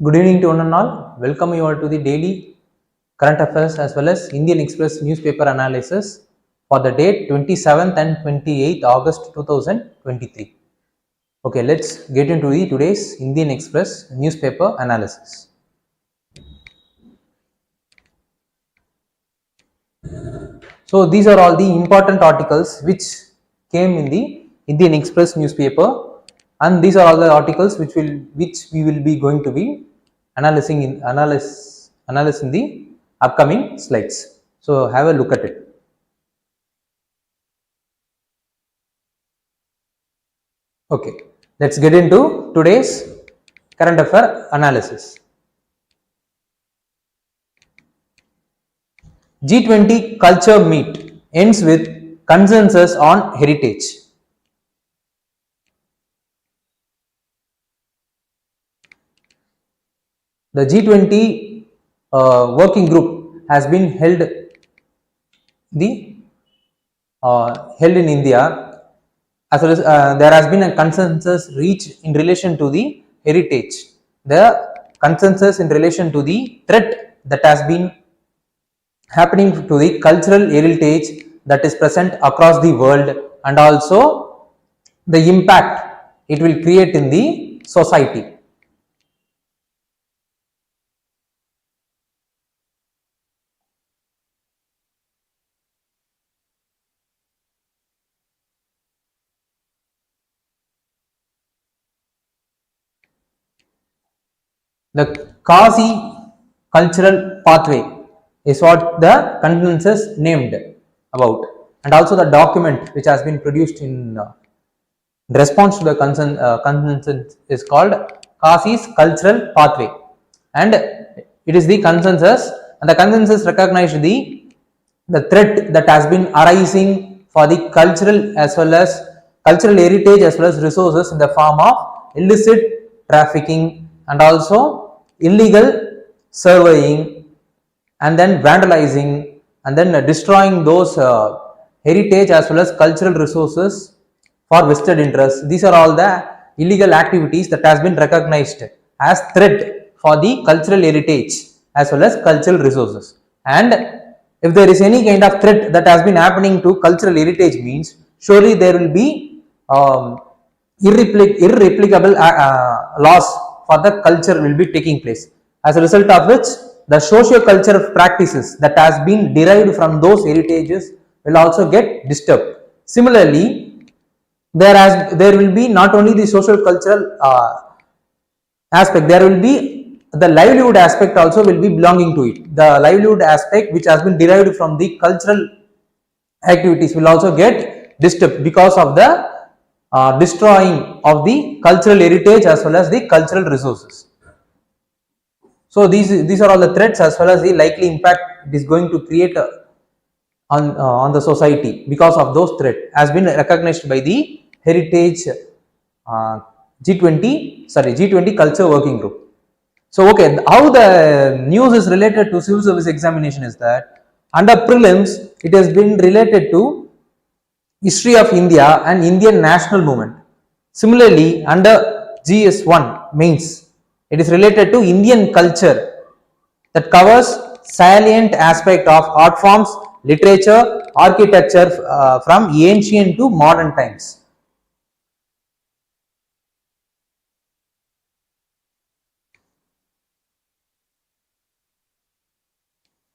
Good evening to one and all. Welcome you all to the daily current affairs as well as Indian Express newspaper analysis for the date 27th and 28th August 2023. Okay, let's get into the today's Indian Express newspaper analysis. So these are all the important articles which came in the Indian Express newspaper, and these are all the articles which we will be going to be analyzing in the upcoming slides. So have a look at it. Okay, let's get into today's current affair analysis. G20 Culture meet ends with consensus on heritage. The G20 working group has been held in India, as well as there has been a consensus reached in relation to the heritage. The consensus in relation to the threat that has been happening to the cultural heritage that is present across the world, and also the impact it will create in the society. The Kasi cultural pathway is what the consensus named about, and also the document which has been produced in response to the consensus is called Kasi's cultural pathway, and it is the consensus, and the consensus recognized the threat that has been arising for the cultural as well as cultural heritage as well as resources in the form of illicit trafficking and also illegal surveying, and then vandalizing, and then destroying those heritage as well as cultural resources for vested interests. These are all the illegal activities that has been recognized as threat for the cultural heritage as well as cultural resources. And if there is any kind of threat that has been happening to cultural heritage, means surely there will be irreplicable loss for the culture will be taking place, as a result of which the socio-cultural practices that has been derived from those heritages will also get disturbed. Similarly, there will be not only the social cultural aspect, there will be the livelihood aspect also will be belonging to it. The livelihood aspect which has been derived from the cultural activities will also get disturbed because of the destroying of the cultural heritage as well as the cultural resources. So these are all the threats as well as the likely impact it is going to create on the society because of those threats has been recognized by the heritage G20 Culture Working Group. So okay, how the news is related to civil service examination is that under prelims it has been related to history of India and Indian national movement. Similarly, under GS1 mains, it is related to Indian culture that covers salient aspect of art forms, literature, architecture from ancient to modern times.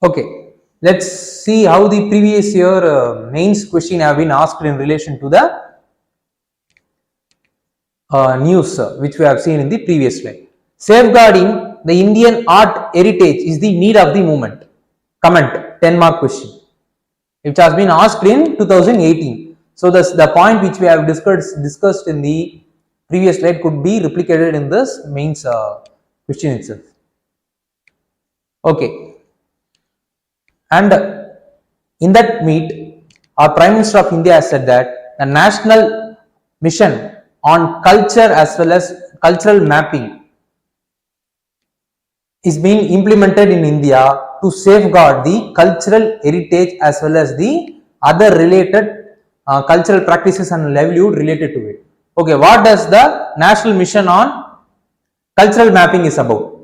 Okay, let's see how the previous year mains question have been asked in relation to the news which we have seen in the previous slide. Safeguarding the Indian art heritage is the need of the moment. Comment, 10 mark question, which has been asked in 2018. So the point which we have discussed in the previous slide could be replicated in this mains question itself. Okay. And in that meet, our Prime Minister of India has said that the national mission on culture as well as cultural mapping is being implemented in India to safeguard the cultural heritage as well as the other related cultural practices and livelihood related to it. Okay, what does the national mission on cultural mapping is about?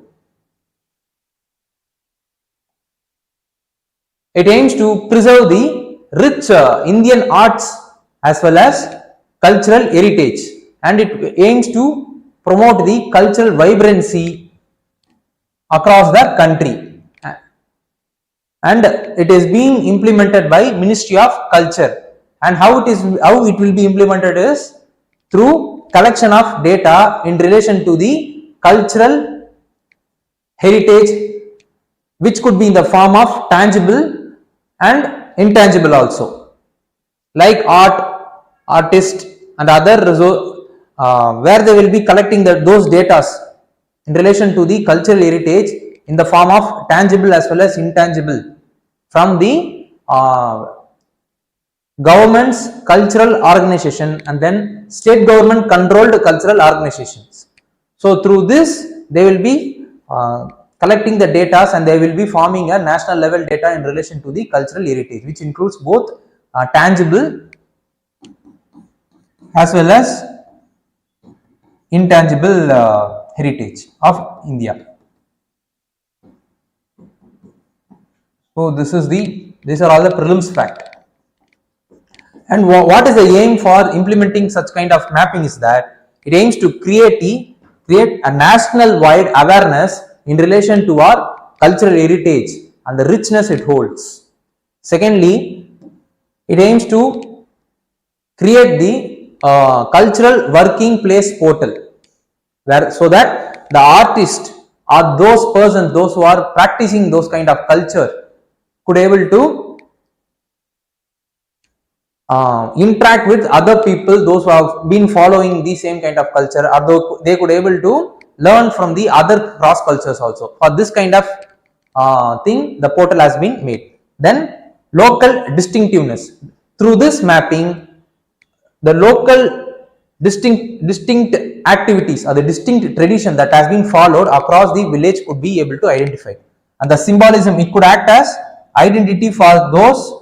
It aims to preserve the rich Indian arts as well as cultural heritage, and it aims to promote the cultural vibrancy across the country, and it is being implemented by Ministry of Culture. And how it will be implemented is through collection of data in relation to the cultural heritage, which could be in the form of tangible and intangible also, like art, artist and other where they will be collecting those data in relation to the cultural heritage in the form of tangible as well as intangible from the government's cultural organization and then state government controlled cultural organizations. So through this they will be collecting the data and they will be forming a national level data in relation to the cultural heritage, which includes both tangible as well as intangible heritage of India. So these are all the prelims fact. And what is the aim for implementing such kind of mapping is that it aims to create a national wide awareness in relation to our cultural heritage and the richness it holds. Secondly, it aims to create the cultural working place portal, where so that the artist or those persons, those who are practicing those kind of culture could able to interact with other people, those who have been following the same kind of culture, or they could able to learn from the other cross cultures also. For this kind of thing, the portal has been made. Then local distinctiveness. Through this mapping, the local distinct activities or the distinct tradition that has been followed across the village could be able to identify. And the symbolism, it could act as identity for those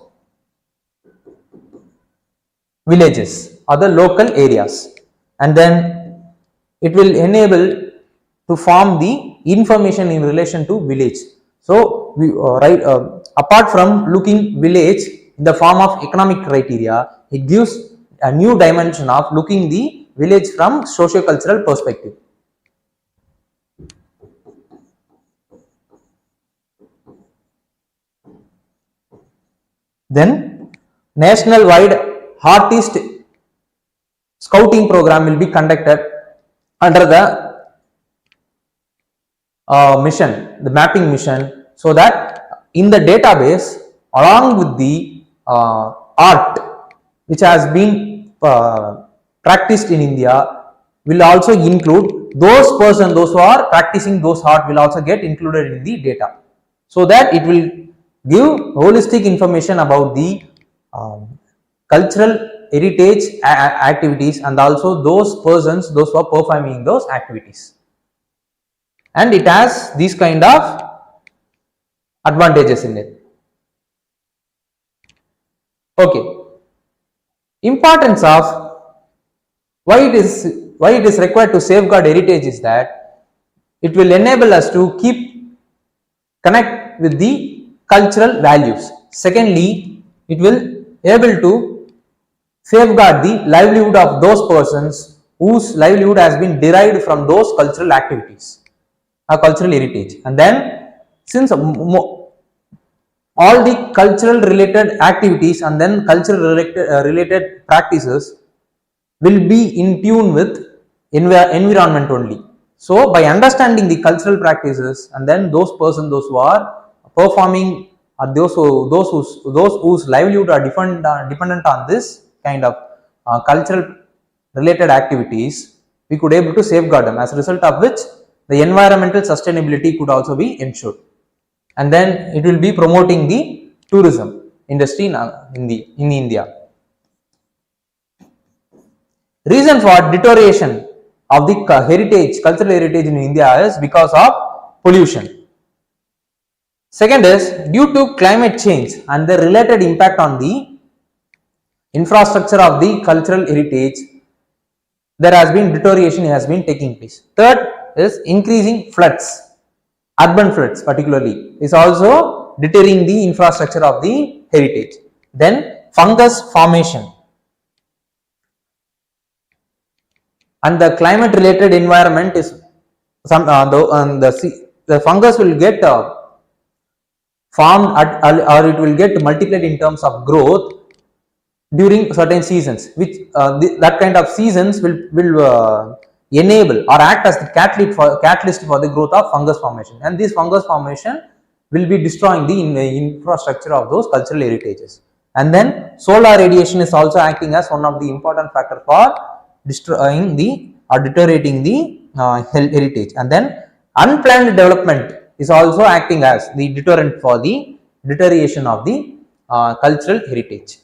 villages or the local areas, and then it will enable to form the information in relation to village. So we apart from looking village in the form of economic criteria, it gives a new dimension of looking the village from socio-cultural perspective. Then national wide artist scouting program will be conducted under the mission, the mapping mission, so that in the database along with the art which has been practiced in India will also include those persons, those who are practicing those art will also get included in the data, so that it will give holistic information about the cultural heritage activities and also those persons, those who are performing those activities. And it has these kind of advantages in it. Okay. Importance of why it is required to safeguard heritage is that it will enable us to connect with the cultural values. Secondly, it will able to safeguard the livelihood of those persons whose livelihood has been derived from those cultural activities or cultural heritage. And then since all the cultural related activities and then cultural related practices will be in tune with environment only. So by understanding the cultural practices and then those persons, those who are performing or those whose livelihood are dependent on this kind of cultural related activities, we could able to safeguard them, as a result of which the environmental sustainability could also be ensured. And then it will be promoting the tourism industry in India. Reason for deterioration of the cultural heritage in India is because of pollution. Second is due to climate change and the related impact on the infrastructure of the cultural heritage, there has been deterioration has been taking place. Third is increasing floods, urban floods particularly is also deterring the infrastructure of the heritage. Then fungus formation and the climate related environment is some the fungus will get formed or it will get multiplied in terms of growth during certain seasons, which that kind of seasons will enable or act as the catalyst for the growth of fungus formation, and this fungus formation will be destroying the infrastructure of those cultural heritages. And then solar radiation is also acting as one of the important factor for destroying the or deteriorating the heritage. And then unplanned development is also acting as the deterrent for the deterioration of the cultural heritage.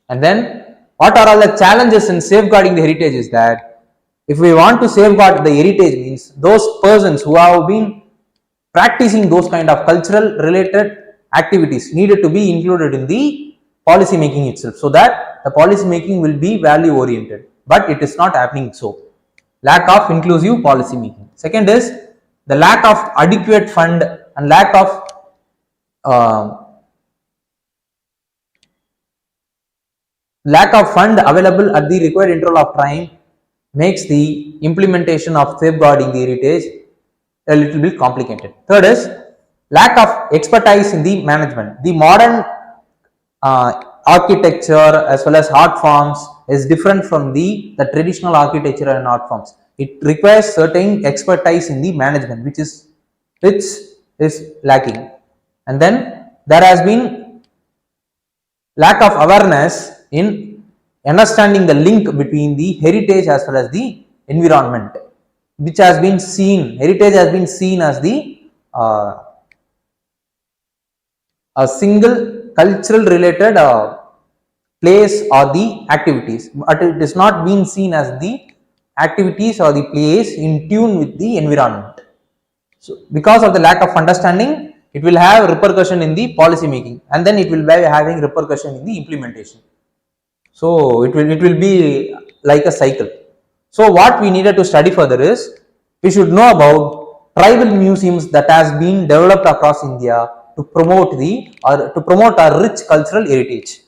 And then what are all the challenges in safeguarding the heritage is that if we want to safeguard the heritage, means those persons who have been practicing those kind of cultural related activities needed to be included in the policy making itself, so that the policy making will be value oriented, but it is not happening. So lack of inclusive policy making. Second is the lack of adequate fund and lack of fund available at the required interval of time makes the implementation of safeguarding the heritage a little bit complicated. Third is lack of expertise in the management. The modern architecture as well as art forms is different from the traditional architecture and art forms. It requires certain expertise in the management, which is lacking. And then there has been lack of awareness in understanding the link between the heritage as well as the environment, which has been seen, heritage has been seen as the a single cultural related place or the activities, but it is not being seen as the activities or the place in tune with the environment. So because of the lack of understanding, it will have repercussion in the policy making, and then it will be having repercussion in the implementation. So it will be like a cycle. So what we needed to study further is we should know about tribal museums that has been developed across India to promote our rich cultural heritage.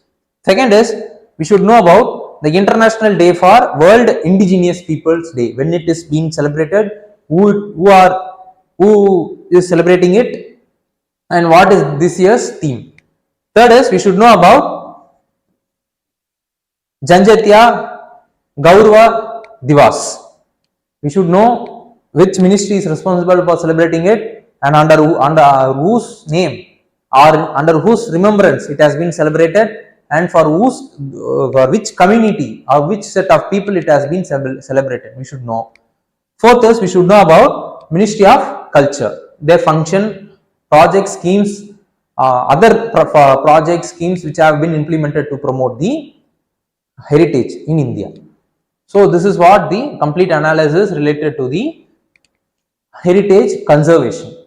Second is we should know about the International Day for World Indigenous Peoples Day, when it is being celebrated, who is celebrating it, and what is this year's theme. Third is we should know about Janjatiya Gaurva Divas. We should know which ministry is responsible for celebrating it and under whose name or under whose remembrance it has been celebrated, and for which community or which set of people it has been celebrated. We should know. Fourth is we should know about Ministry of Culture, their function, project schemes, other project schemes which have been implemented to promote the heritage in India. So this is what the complete analysis related to the heritage conservation.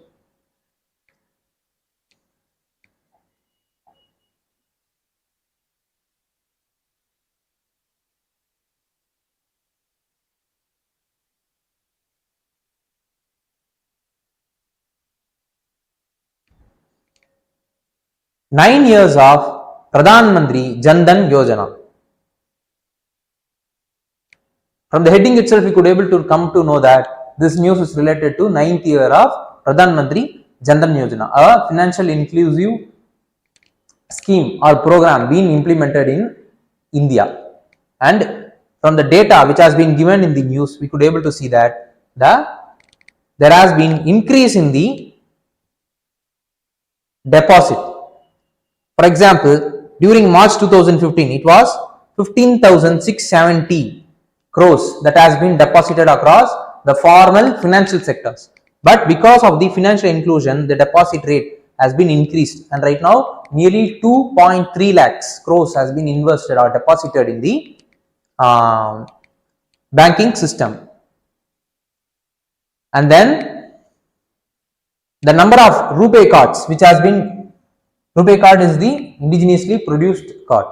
Nine years of Pradhan Mantri Jan Dhan Yojana. From the heading itself, we could able to come to know that this news is related to 9th year of Pradhan Mantri Jan Dhan Yojana, a financial inclusive scheme or program being implemented in India. And from the data which has been given in the news, we could able to see that there has been increase in the deposit. For example, during March 2015, it was 15,670 crores that has been deposited across the formal financial sectors. But because of the financial inclusion, the deposit rate has been increased, and right now nearly 2.3 lakhs crores has been invested or deposited in the banking system. And then the number of RuPay cards which has been, RuPay card is the indigenously produced card,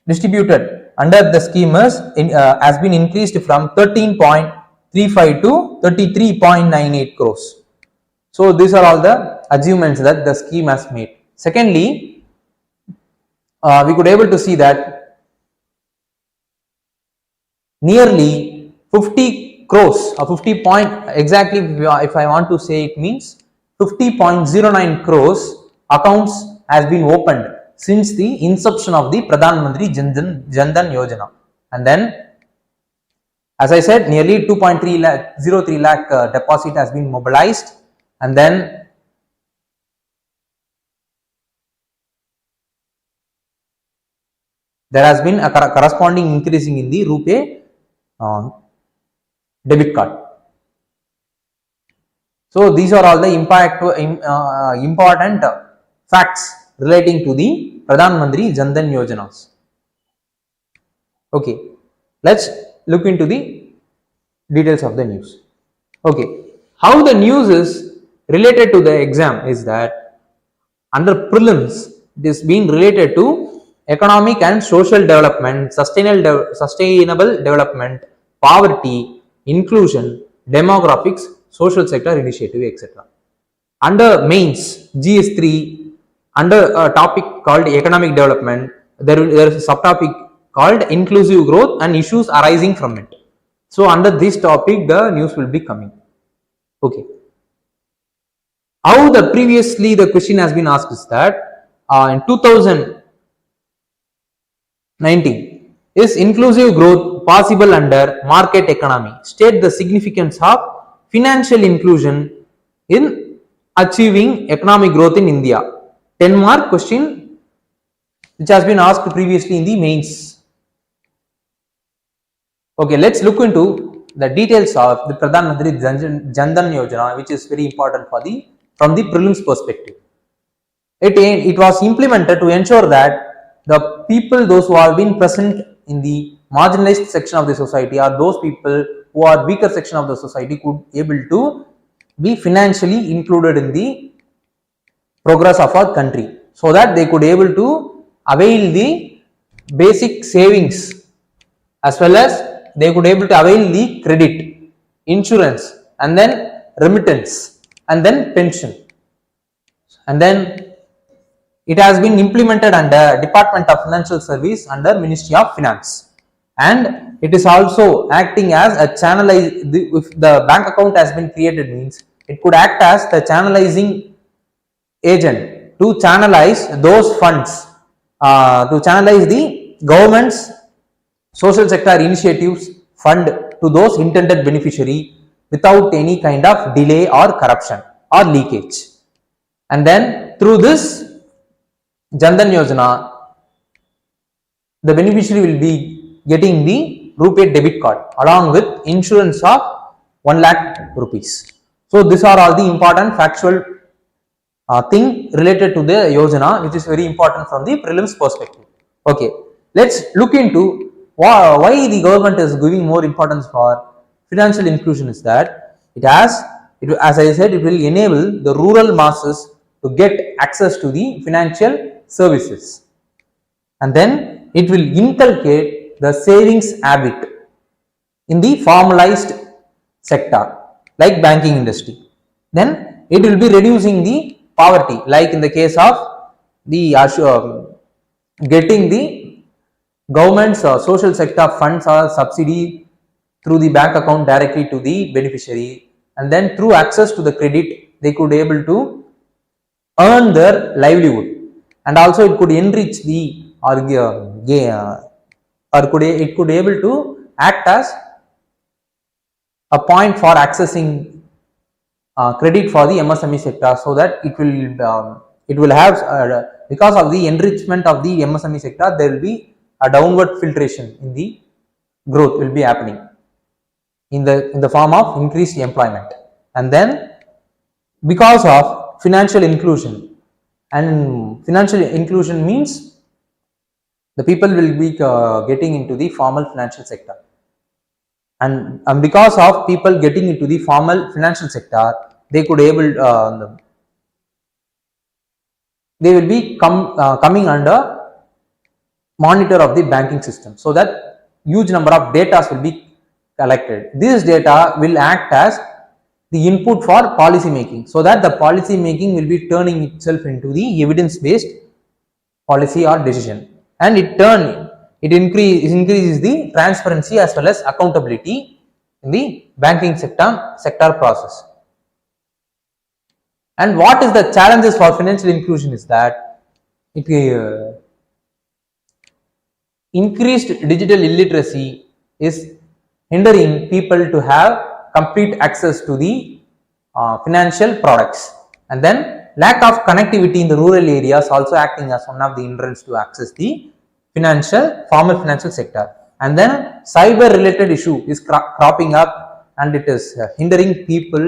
distributed under the scheme has been increased from 13.35 to 33.98 crores. So these are all the achievements that the scheme has made. Secondly, we could able to see that nearly 50 crores or 50 point exactly, if I want to say, it means 50.09 crores accounts has been opened since the inception of the Pradhan Mantri Jan Dhan Yojana. And then, as I said, nearly 2.03 lakh deposit has been mobilized, and then there has been a corresponding increasing in the rupee debit card. So these are all the important facts relating to the Pradhan Mantri Jan Dhan Yojanas. Okay, let's look into the details of the news. Okay, how the news is related to the exam is that under prelims it is being related to economic and social development, sustainable development, poverty, inclusion, demographics, social sector initiative, etc. Under mains GS3, under a topic called economic development, there is a subtopic called inclusive growth and issues arising from it. So under this topic the news will be coming. Okay, how the previously the question has been asked is that in 2019, is inclusive growth possible under market economy? State the significance of financial inclusion in achieving economic growth in India. 10 mark question which has been asked previously in the mains. Okay, let's look into the details of the Pradhan Mantri Jan Dhan Yojana, which is very important for the from the prelims perspective. It was implemented to ensure that the people, those who have been present in the marginalized section of the society, or those people who are weaker section of the society, could able to be financially included in the progress of our country, so that they could able to avail the basic savings, as well as they could able to avail the credit, insurance, and then remittance, and then pension. And then it has been implemented under Department of Financial Service under Ministry of Finance, and it is also acting as a if the bank account has been created, means it could act as the channelizing agent to channelize those funds, to channelize the government's social sector initiatives fund to those intended beneficiary without any kind of delay or corruption or leakage. And then through this Jan Dhan Yojana, the beneficiary will be getting the rupee debit card along with insurance of 1 lakh rupees. So these are all the important factual thing related to the Yojana, which is very important from the prelims perspective. Okay, let's look into why the government is giving more importance for financial inclusion. Is that as I said, it will enable the rural masses to get access to the financial services, and then it will inculcate the savings habit in the formalized sector like banking industry. Then it will be reducing the poverty, like in the case of the getting the government's social sector funds or subsidy through the bank account directly to the beneficiary, and then through access to the credit they could able to earn their livelihood, and also it could enrich the it could able to act as a point for accessing credit for the MSME sector, so that it will have because of the enrichment of the MSME sector, there will be a downward filtration in the growth will be happening in the form of increased employment. And then because of financial inclusion, and financial inclusion means the people will be getting into the formal financial sector, and because of people getting into the formal financial sector, they could able they will be coming under monitor of the banking system, so that huge number of data will be collected. This data will act as the input for policy making, so that the policy making will be turning itself into the evidence based policy or decision, and it increases the transparency as well as accountability in the banking sector process. And what is the challenges for financial inclusion is that it increased digital illiteracy is hindering people to have complete access to the financial products, and then lack of connectivity in the rural areas also acting as one of the hindrance to access the formal financial sector, and then cyber related issue is cropping up, and it is hindering people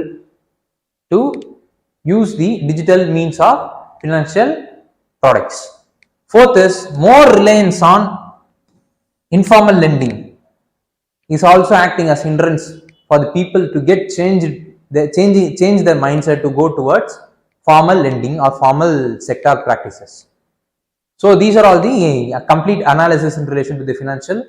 to use the digital means of financial products. Fourth is more reliance on informal lending is also acting as hindrance for the people to get change their mindset to go towards formal lending or formal sector practices. So these are all the complete analysis in relation to the financial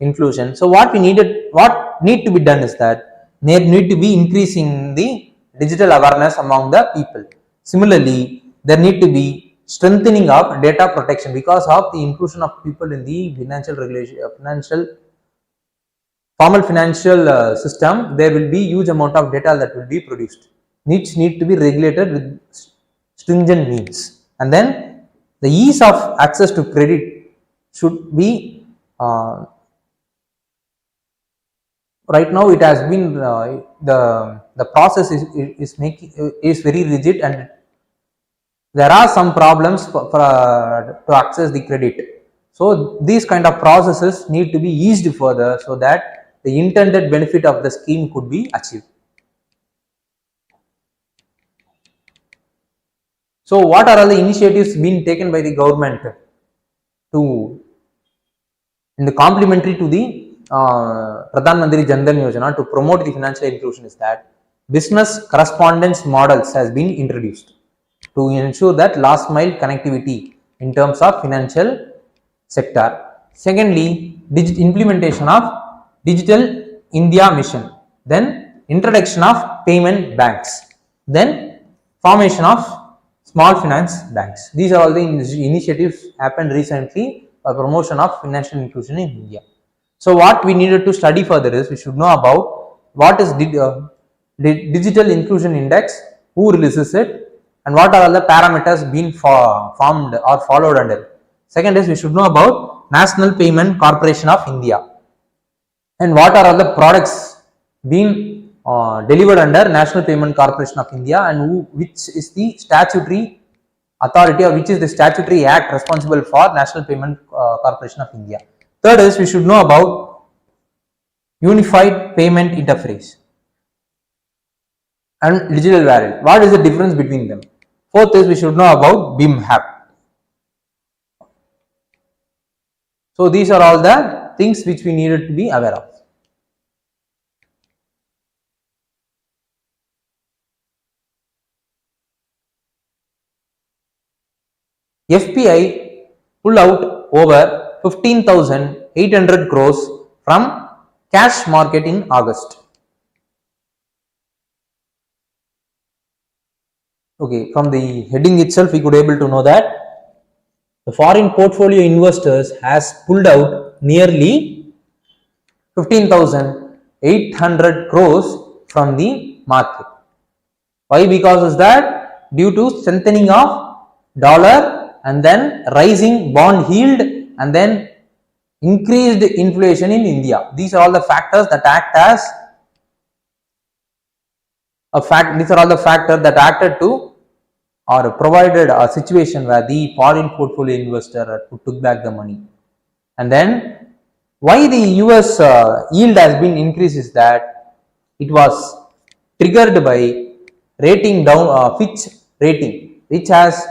inclusion. So what need to be done is that there need to be increasing the digital awareness among the people. Similarly, there need to be strengthening of data protection because of the inclusion of people in the formal financial system. There will be huge amount of data that will be produced, which need to be regulated with stringent means, and then the ease of access to credit should be right now it has been the process is very rigid, and there are some problems to access the credit. So these kind of processes need to be eased further so that the intended benefit of the scheme could be achieved. So what are all the initiatives being taken by the government in the complementary to the Pradhan Mantri Jan Dhan Yojana to promote the financial inclusion is that business correspondence models has been introduced to ensure that last mile connectivity in terms of financial sector. Secondly, implementation of Digital India Mission, then introduction of payment banks, then formation of small finance banks. These are all the initiatives happened recently for promotion of financial inclusion in India. So what we needed to study further is we should know about what is digital inclusion index, who releases it, and what are all the parameters being formed or followed under. Second is we should know about National Payment Corporation of India, and what are all the products being delivered under National Payment Corporation of India, and which is the statutory authority or which is the statutory act responsible for National Payment Corporation of India. Third is we should know about Unified Payment Interface and Digital Wallet. What is the difference between them? Fourth is we should know about BIM app. So these are all the things which we needed to be aware of. FPI pull out over 15,800 crores from cash market in August. Okay, from the heading itself we could able to know that the foreign portfolio investors has pulled out nearly 15,800 crores from the market. Why? Because is that due to strengthening of dollar and then rising bond yield and then increased inflation in India. These are all the factors that act as these are all the factors that acted to or provided a situation where the foreign portfolio investor took back the money. And then why the US yield has been increased is that it was triggered by rating down Fitch rating, which has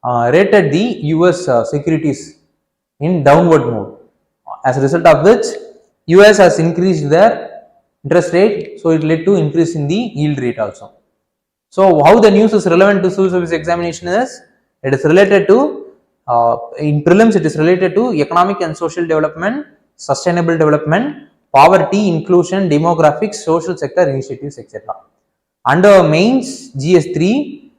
rated the US securities in downward mode. As a result of which, US has increased their interest rate, so it led to increase in the yield rate also. So how the news is relevant to civil service examination is, it is related to in prelims it is related to economic and social development, sustainable development, poverty, inclusion, demographics, social sector initiatives, etc. Under mains GS3,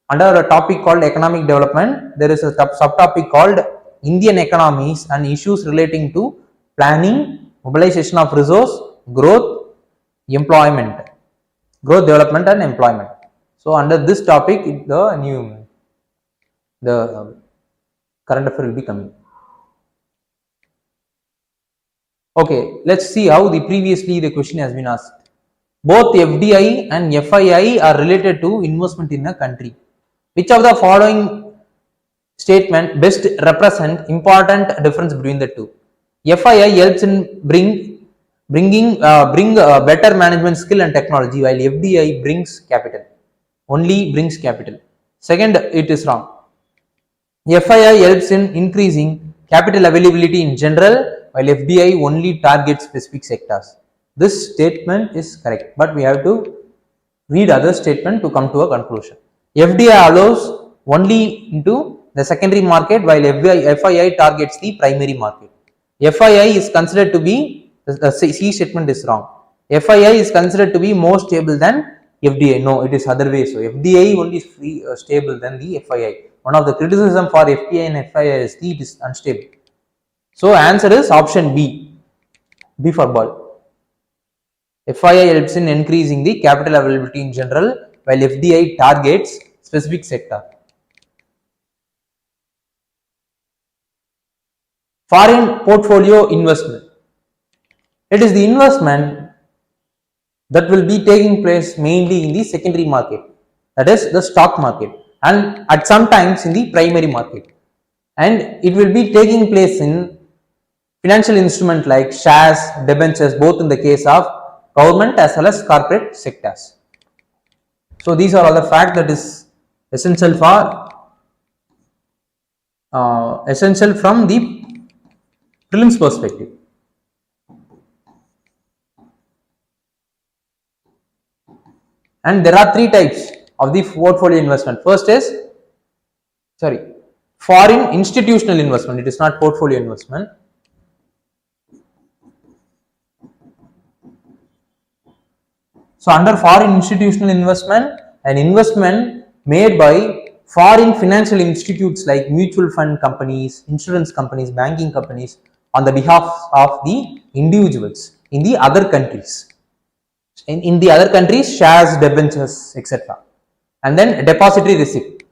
under a topic called economic development, there is a subtopic called Indian economies and issues relating to planning, mobilization of resource, growth, employment, growth, development and employment. So under this topic, the current affair will be coming. Okay, let's see how previously the question has been asked. Both FDI and FII are related to investment in a country. Which of the following statement best represent important difference between the two? FII helps in bring better management skill and technology, while FDI brings capital, only brings capital. Second, it is wrong. FII helps in increasing capital availability in general, while FDI only targets specific sectors. This statement is correct, but we have to read other statement to come to a conclusion. FDI allows only into the secondary market, while FII targets the primary market. FII is considered to be, the C statement is wrong. FII is considered to be more stable than FDI. No, it is other way. So FDI only is stable than the FII. One of the criticism for FDI and FII is it is unstable. So answer is option B. B for ball. FII helps in increasing the capital availability in general, while FDI targets specific sector. Foreign portfolio investment. It is the investment that will be taking place mainly in the secondary market, that is the stock market, and at sometimes in the primary market, and it will be taking place in financial instrument like shares, debentures, both in the case of government as well as corporate sectors. So these are all the facts that is essential for essential from the prelims perspective. And there are three types of the portfolio investment. First is foreign institutional investment. It is not portfolio investment. So under foreign institutional investment, an investment made by foreign financial institutes like mutual fund companies, insurance companies, banking companies on the behalf of the individuals in the other countries. In the other countries, shares, debentures, etc. And then depository receipt.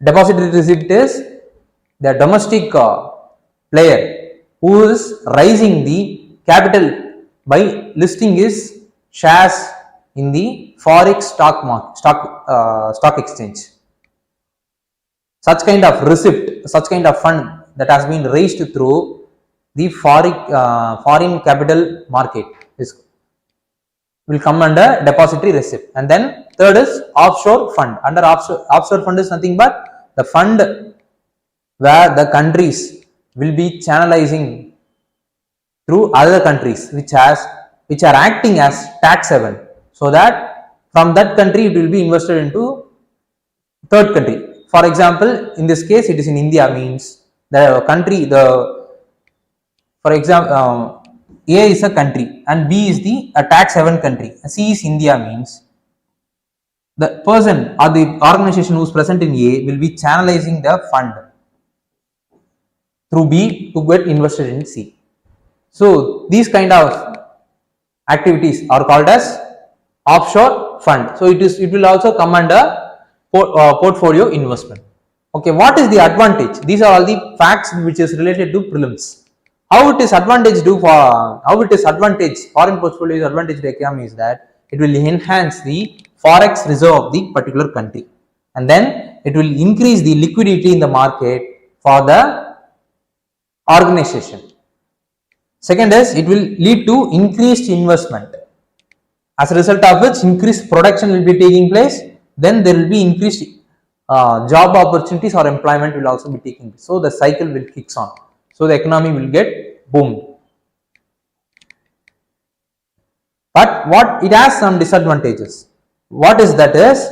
Depository receipt is the domestic player who is raising the capital by listing his shares in the forex stock exchange. Such kind of receipt, such kind of fund that has been raised through the foreign capital market will come under depository receipt. And then third is offshore fund. Under offshore fund is nothing but the fund where the countries will be channelizing through other countries which are acting as tax haven, so that from that country it will be invested into third country. For example, in this case it is in India, means the country, for example, A is a country and B is a tax haven country, C is India, means the person or the organization who is present in A will be channelizing the fund through B to get invested in C. So these kind of activities are called as offshore fund. So it will also come under portfolio investment. Okay, what is the advantage? These are all the facts which is related to prelims. How it is advantage foreign portfolio advantage to economy is that it will enhance the forex reserve of the particular country, and then it will increase the liquidity in the market for the organization. Second is it will lead to increased investment, as a result of which increased production will be taking place. Then there will be increased job opportunities or employment will also be taking place. So the cycle will kicks on. So the economy will get boomed. But it has some disadvantages. What is that is,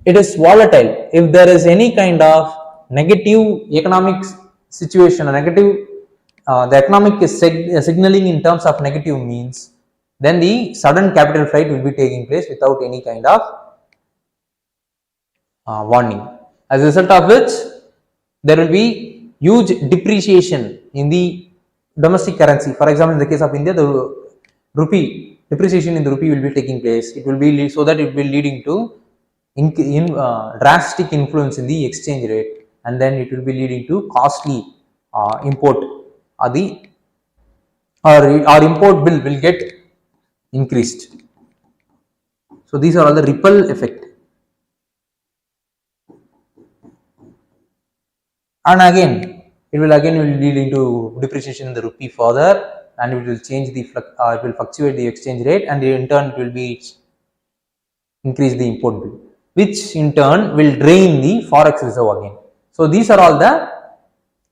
it is volatile. If there is any kind of negative economic situation, the economic is signaling in terms of negative, means then the sudden capital flight will be taking place without any kind of warning. As a result of which, there will be huge depreciation in the domestic currency. For example, in the case of India, the rupee depreciation in the rupee will be taking place. It will be so that it will be leading to drastic influence in the exchange rate, and then it will be leading to costly import, or the or import bill will get increased. So these are all the ripple effect. And again, it will lead into depreciation in the rupee further, and it will change the it will fluctuate the exchange rate, and in turn it will be increase the import bill, which in turn will drain the forex reserve again. So these are all the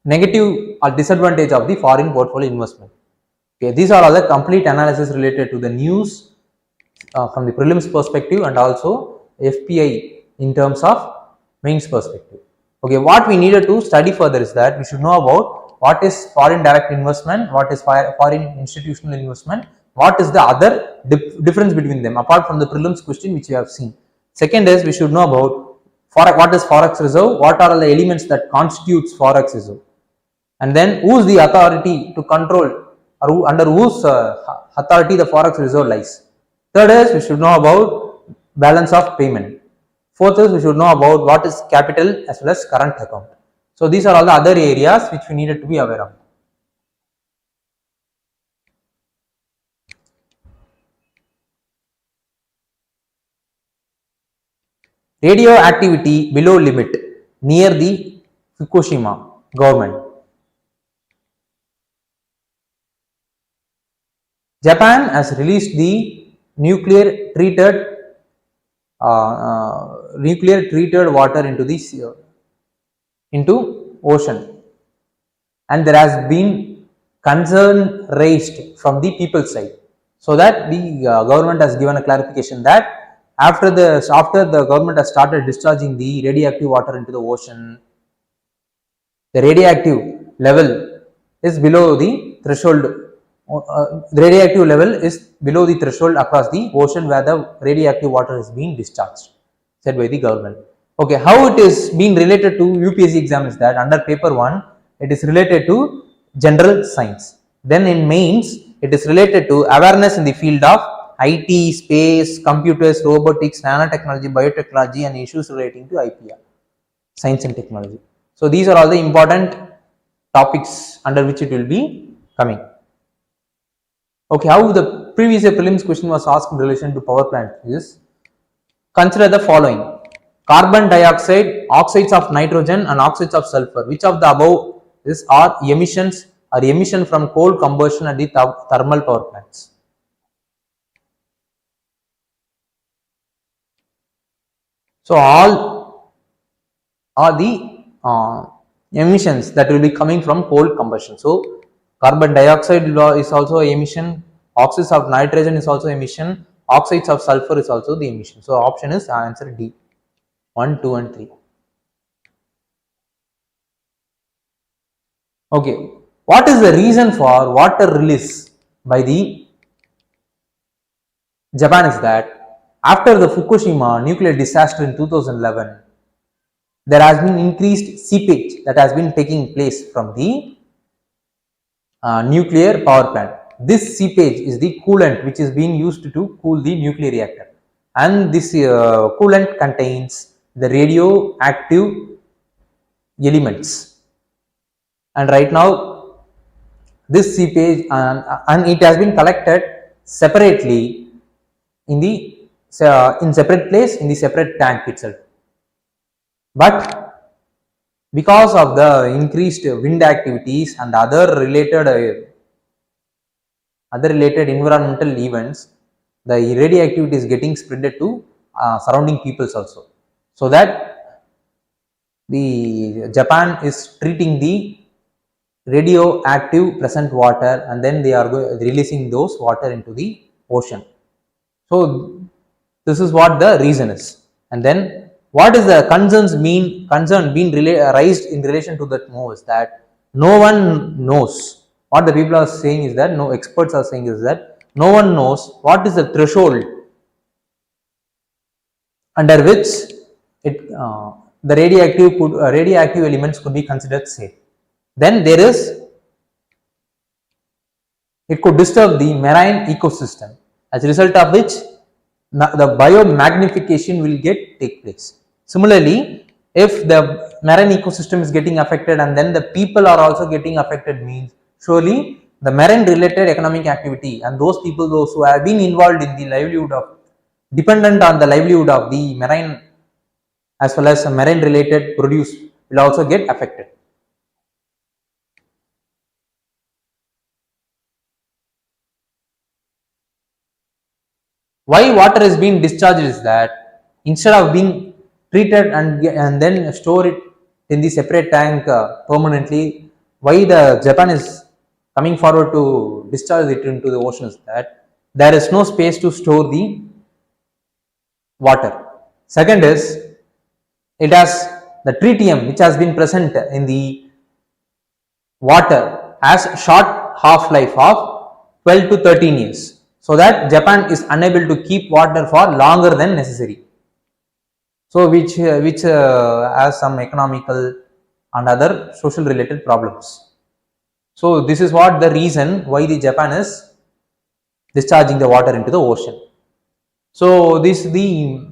negative or disadvantage of the foreign portfolio investment. Okay, these are all the complete analysis related to the news from the prelims perspective, and also FPI in terms of mains perspective. Okay, what we needed to study further is that we should know about what is foreign direct investment, what is foreign institutional investment, what is the other difference between them apart from the prelims question which we have seen. Second is we should know about what is forex reserve, what are the elements that constitutes forex reserve, and then who is the authority to control, or under whose authority the forex reserve lies. Third is we should know about balance of payment. Fourth is we should know about what is capital as well as current account. So these are all the other areas which we needed to be aware of. Radioactivity below limit near the Fukushima government. Japan has released the nuclear treated water into ocean, and there has been concern raised from the people's side, so that the government has given a clarification that after the government has started discharging the radioactive water into the ocean, the radioactive level is below the threshold. The radioactive level is below the threshold across the ocean where the radioactive water is being discharged, said by the government. Okay, how it is being related to UPSC exam is that under paper 1 it is related to general science. Then in mains it is related to awareness in the field of IT, space, computers, robotics, nanotechnology, biotechnology, and issues relating to IPR, science and technology. So these are all the important topics under which it will be coming. Okay, how the previous year prelims question was asked in relation to power plant is, consider the following: carbon dioxide, oxides of nitrogen, and oxides of sulfur. Which of the above are emissions from coal combustion at the thermal power plants? So all are the emissions that will be coming from coal combustion. So carbon dioxide is also emission, oxides of nitrogen is also emission, oxides of sulfur is also the emission. So option is answer D, 1, 2 and 3. Okay, what is the reason for water release by the Japan is that after the Fukushima nuclear disaster in 2011, there has been increased seepage that has been taking place from the nuclear power plant. This seepage is the coolant which is being used to cool the nuclear reactor, and this coolant contains the radioactive elements, and right now this seepage and it has been collected separately in the separate place in the separate tank itself. But because of the increased wind activities and other related environmental events, the radioactivity is getting spread to surrounding peoples also. So that the Japan is treating the radioactive present water, and then they are releasing those water into the ocean. So this is what the reason is. And then what is the concern being raised in relation to that move is that no one knows. What the people are saying is that, no experts are saying is that no one knows what is the threshold under which the radioactive elements could be considered safe. Then it could disturb the marine ecosystem, as a result of which the biomagnification will take place. Similarly, if the marine ecosystem is getting affected and then the people are also getting affected, means surely the marine related economic activity and those people, those who have been involved in the livelihood of, dependent on the livelihood of the marine as well as marine related produce, will also get affected. Why water is being discharged is that instead of being treated and then store it in the separate tank permanently, why the Japan is coming forward to discharge it into the ocean is that there is no space to store the water. Second is, it has the tritium which has been present in the water has short half-life of 12 to 13 years, so that Japan is unable to keep water for longer than necessary. So which has some economical and other social related problems. So this is what the reason why the Japan is discharging the water into the ocean. So this is the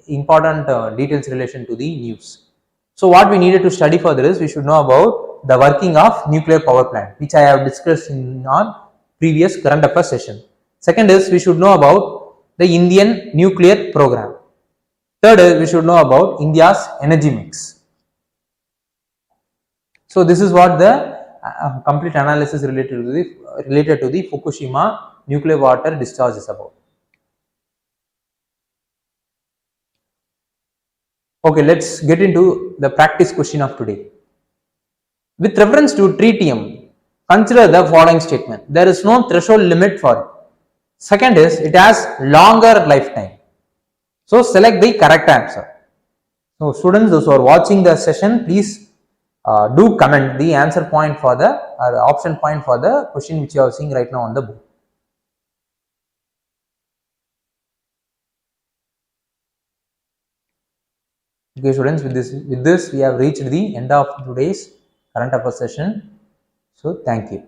important details relation to the news. So what we needed to study further is we should know about the working of nuclear power plant, which I have discussed in our previous current affairs session. Second is we should know about the Indian nuclear program. Third is we should know about India's energy mix. So this is what the complete analysis related to the Fukushima nuclear water discharge is about. Okay, let's get into the practice question of today. With reference to tritium, consider the following statement. There is no threshold limit for it. Second is, it has longer lifetime. So select the correct answer. So students, those who are watching the session, please do comment the answer point for the option point for the question which you are seeing right now on the board. Okay students, with this we have reached the end of today's current affairs session. So thank you.